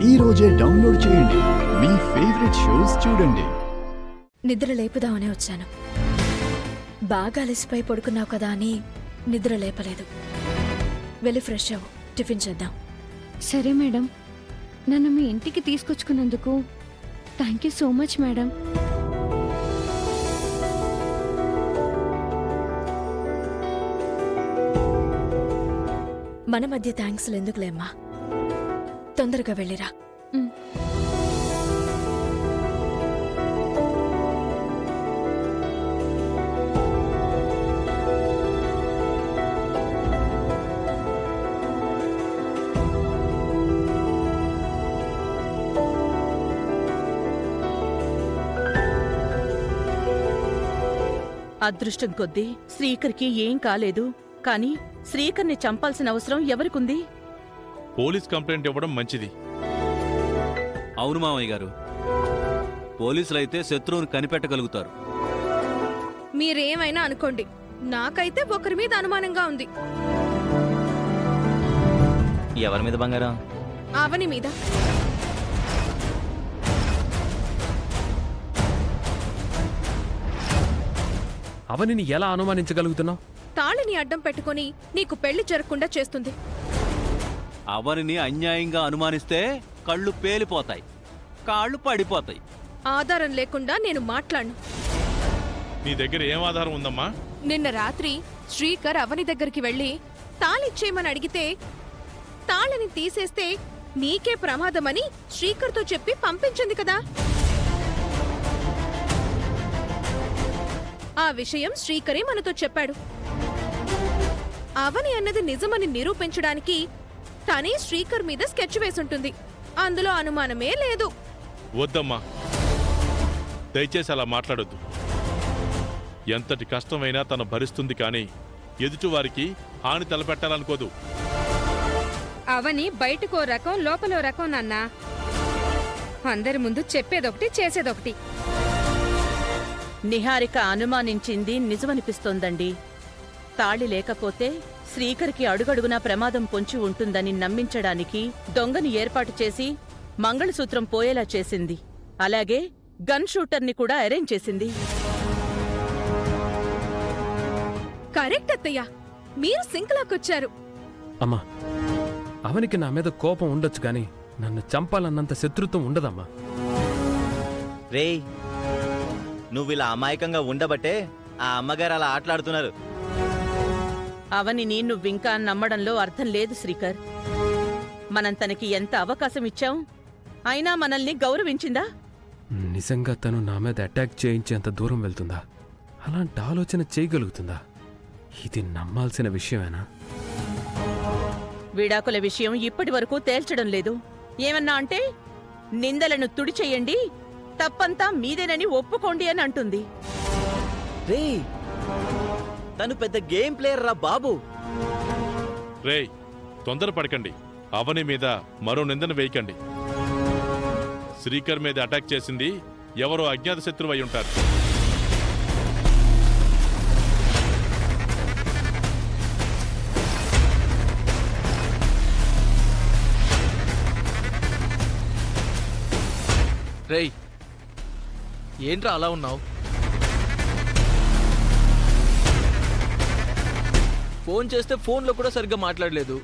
ఈ రోజే డౌన్లోడ్ చేయండి. మీ ఫేవరెట్ షోస్ చూడండి. నిద్ర లేపుదామనే వచ్చాను. బాగా అలసిపోయి పడుకున్నావు కదా అని నిద్ర లేపలేదు. వెళ్ళి ఫ్రెష్ అవ్వు, టిఫిన్ చేద్దాం. సరే మేడం, నన్ను మీ ఇంటికి తీసుకొచ్చుకున్నందుకు thank you so much madam. మన మధ్య థ్యాంక్స్లు ఎందుకులేమ్మా, తొందరగా వెళ్ళిరా. అదృష్టం కొద్దీ శ్రీకర్కి ఏం కాలేదు. కాని శ్రీకర్ని చంపాల్సిన అవసరం ఎవరికుంది? పోలీస్ కంప్లైంట్ ఇవ్వడం మంచిది. అవును మామయ్య గారు, పోలీసులైతే శత్రువుని కనిపెట్టగలుగుతారు. మీరేమైనా అనుకోండి, నాకైతే ఒకరి మీద అనుమానంగా ఉంది. ఎవరి మీద బంగారం? అవని మీద. అవనిని ఎలా అనుమానించగలుగుతున్నావు? తాళిని అడ్డం పెట్టుకుని నీకు పెళ్లి జరగకుండా చేస్తుంది. అవనిని అన్యాయంగా అనుమానిస్తే కళ్ళు పేలిపోతాయి, కాళ్ళు పడిపోతాయి. ఆధారం లేకుండా నేను మాట్లాడను. నీ దగ్గర ఏం ఆధారం ఉందమ్మా? నిన్న రాత్రి శ్రీకర్ అవని దగ్గరికి వెళ్లి తాళిచ్చేయమని అడిగితే తాళిని తీసేస్తే నీకే ప్రమాదమని శ్రీకర్తో చెప్పి పంపించింది కదా. ఆ విషయం శ్రీకరే మనతో చెప్పాడు. అవని అన్నది నిజమని నిరూపించడానికి తనే శ్రీకర్ మీద స్కెచ్ వేసుంటుంది. అందులో అనుమానమే లేదు. వద్దమ్మా, దయచేసి అలా మాట్లాడొద్దు. ఎంతటి కష్టమైనా తను భరిస్తుంది, కానీ ఎదుటివారికి హాని తలపెట్టాలనుకోదు. అవని బయటకో రకం, లోపలో రకం నాన్నా. అందరి ముందు చెప్పేదొకటి, చేసేదొకటి. నిహారిక అనుమానించింది నిజమనిపిస్తోందండి. తాళి లేకపోతే శ్రీకర్కి అడుగడుగునా ప్రమాదం పొంచి ఉంటుందని నమ్మించడానికి దొంగని ఏర్పాటు చేసి మంగళసూత్రం పోయేలా చేసింది. అలాగే గన్ షూటర్ని కూడా అరేంజ్ చేసింది. కరెక్ట్ అత్తయ్య, మీరు సింక్లాకొచ్చారు. అమ్మా, అవనికి నా మీద కోపం ఉండొచ్చు కానీ నన్ను చంపాలన్నంత శత్రుత్వం ఉండదమ్మా. రేయ్, నువ్విలా అమాయకంగా ఉండబట్టే ఆ అమ్మగారు అలా ఆటలాడుతున్నారు. అవనిని నువ్వింకా నమ్మడంలో అర్థం లేదు శ్రీకర్. మనం తనకి ఎంత అవకాశం ఇచ్చాం, అయినా మనల్ని గౌరవించిందా? నిజంగా తను నా మీద అటాక్ చేయించేంత దూరం వెళ్తుందా? అలాంటి ఆలోచన చేయగలుగుతుందా? ఇది నమ్మాల్సిన విషయమేనా? విడాకుల విషయం ఇప్పటి వరకు తేల్చడం లేదు. ఏమన్నా అంటే నిందలను తుడిచెయ్యండి, తప్పంతా మీదేనని ఒప్పుకోండి అని అంటుంది. రేయ్, తను పెద్ద గేమ్ ప్లేయర్ రా బాబు. రేయ్, తొందరపడకండి. అవని మీద మరో నిందన వేయకండి. శ్రీకర్ మీద అటాక్ చేసింది ఎవరో అజ్ఞాత శత్రువు అయి ఉంటారు. రేయ్, ఏంట్రా అలా ఉన్నావు? ఫోన్ చేస్తే ఫోన్లో కూడా సరిగ్గా మాట్లాడలేదు.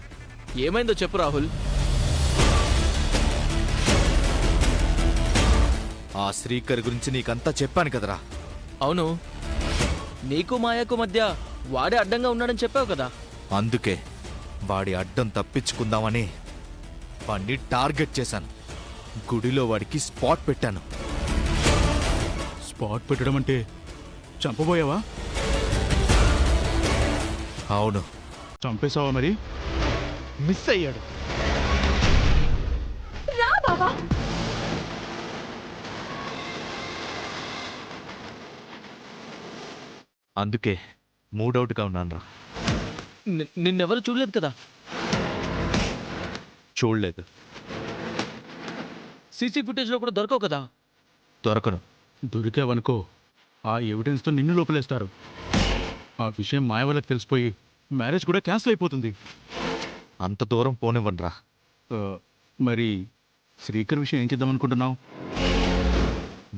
ఏమైందో చెప్పు రాహుల్. ఆ శ్రీకర్ గురించి నీకంతా చెప్పాను కదరా. అవును, నీకు మాయకు మధ్య వాడే అడ్డంగా ఉన్నాడని చెప్పావు కదా. అందుకే వాడి అడ్డం తప్పించుకుందామని వాడిని టార్గెట్ చేశాను. గుడిలో వాడికి స్పాట్ పెట్టాను. స్పాట్ పెట్టడం అంటే చంపబోయావా? అవును. చంపేశావా? మరి మిస్ అయ్యాడు. రా బాబా. అందుకే మూడౌట్గా ఉన్నాను రా. నిన్నెవరు చూడలేదు కదా? చూడలేదు. సీసీ ఫుటేజ్లో కూడా దొరకవు కదా? దొరకను. దొరికావనుకో, ఆ ఎవిడెన్స్తో నిన్ను లోపలేస్తారు. ఆ విషయం మాయ వాళ్ళకి తెలిసిపోయి మ్యారేజ్ కూడా క్యాన్సిల్ అయిపోతుంది. అంత దూరం పోనివ్వండిరా. మరి శ్రీకర్ విషయం ఏం చేద్దాం అనుకుంటున్నావు?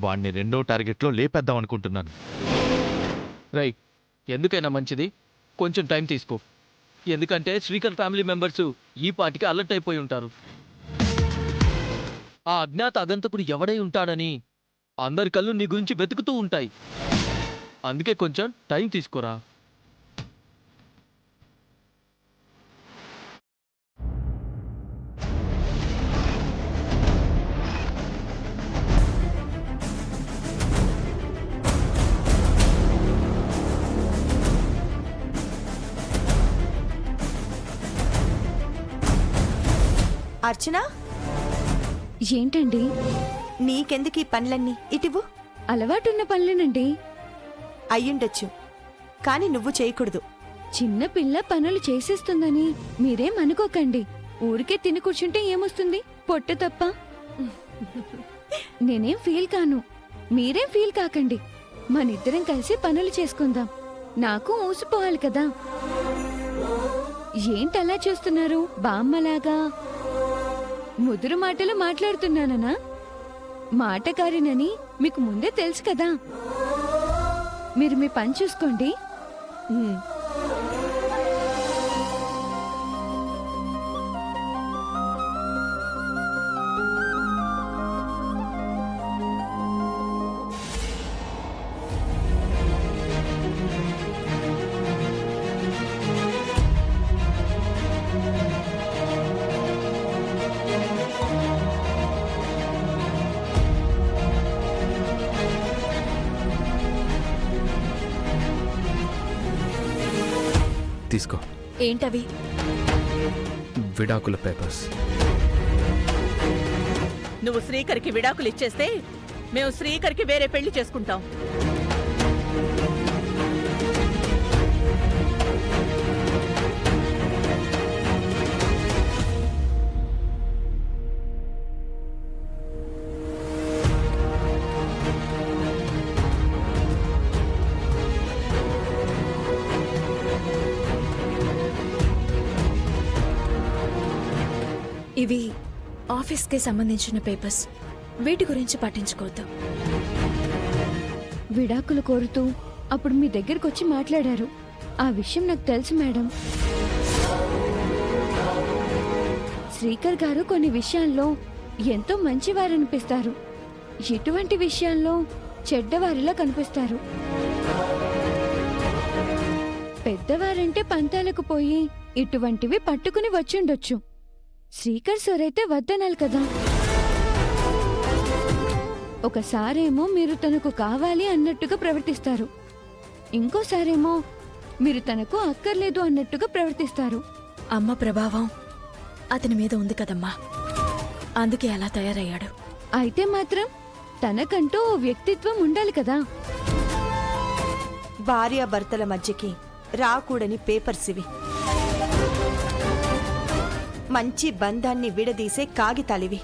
వాణ్ణి రెండో టార్గెట్లో లేపేద్దాం అనుకుంటున్నాను. రై, ఎందుకైనా మంచిది కొంచెం టైం తీసుకో. ఎందుకంటే శ్రీకర్ ఫ్యామిలీ మెంబర్స్ ఈ పాటికి అలర్ట్ అయిపోయి ఉంటారు. ఆ అజ్ఞాత అగంతకుడు ఎవడై ఉంటాడని అందరి కళ్ళు నీ గురించి వెతుకుతూ ఉంటాయి. అందుకే కొంచెం టైం తీసుకోరా. అర్చన, ఏంటండి? నీకెందుకు ఈ పనులన్నీ? ఇటివు. అలవాటున్న పనులేనండి. అయ్యుండొచ్చు, కానీ నువ్వు చేయకూడదు. చిన్న పిల్ల పనులు చేసేస్తుందని మీరేం అనుకోకండి. ఊరికే తిని కూర్చుంటే ఏమొస్తుంది? పొట్ట తప్ప. నేనేం ఫీల్ కాను, మీరేం ఫీల్ కాకండి. మనిద్దరం కలిసి పనులు చేసుకుందాం. నాకు ఊసిపోవాలి కదా. ఏంటలా చూస్తున్నారు? బామ్మలాగా ముదురు మాటలు మాట్లాడుతున్నాననా? మాటకారినని మీకు ముందే తెలుసు కదా. మీరు మీ పని చూసుకోండి. తీసుకో. ఏంటవి? విడాకుల పేపర్స్. నువ్వు శ్రీకర్కి విడాకులు ఇచ్చేస్తే మేము శ్రీకర్కి వేరే పెళ్లి చేసుకుంటాం. ఇవి ఆఫీస్కి సంబంధించిన పేపర్స్. వీటి గురించి పట్టించుకోవద్దు. విడాకులు కోరుతూ అప్పుడు మీ దగ్గరకు వచ్చి మాట్లాడారు. ఆ విషయం నాకు తెలుసు మేడం. శ్రీకర్ గారు కొన్ని విషయాల్లో ఎంతో మంచివారనిపిస్తారు, ఇటువంటి విషయాల్లో చెడ్డవారిలా కనిపిస్తారు. పెద్దవారంటే పంతాలకు పోయి ఇటువంటివి పట్టుకుని వచ్చుండొచ్చు. శ్రీకర్ సార్ అయితే వద్దనాలి కదా. ఒకసారేమో మీరు తనకు కావాలి అన్నట్టుగా ప్రవర్తిస్తారు, ఇంకోసారేమో మీరు తనకు అక్కర్లేదు అన్నట్టుగా ప్రవర్తిస్తారు. అమ్మ ప్రభావం అతని మీద ఉంది కదమ్మా, అందుకే అలా తయారయ్యాడు. అయితే మాత్రం తనకంటూ ఓ వ్యక్తిత్వం ఉండాలి కదా. భార్యాభర్తల మధ్యకి రాకూడని పేపర్స్ ఇవి. మంచి బంధాన్ని విడదీసే కాగితాలివి.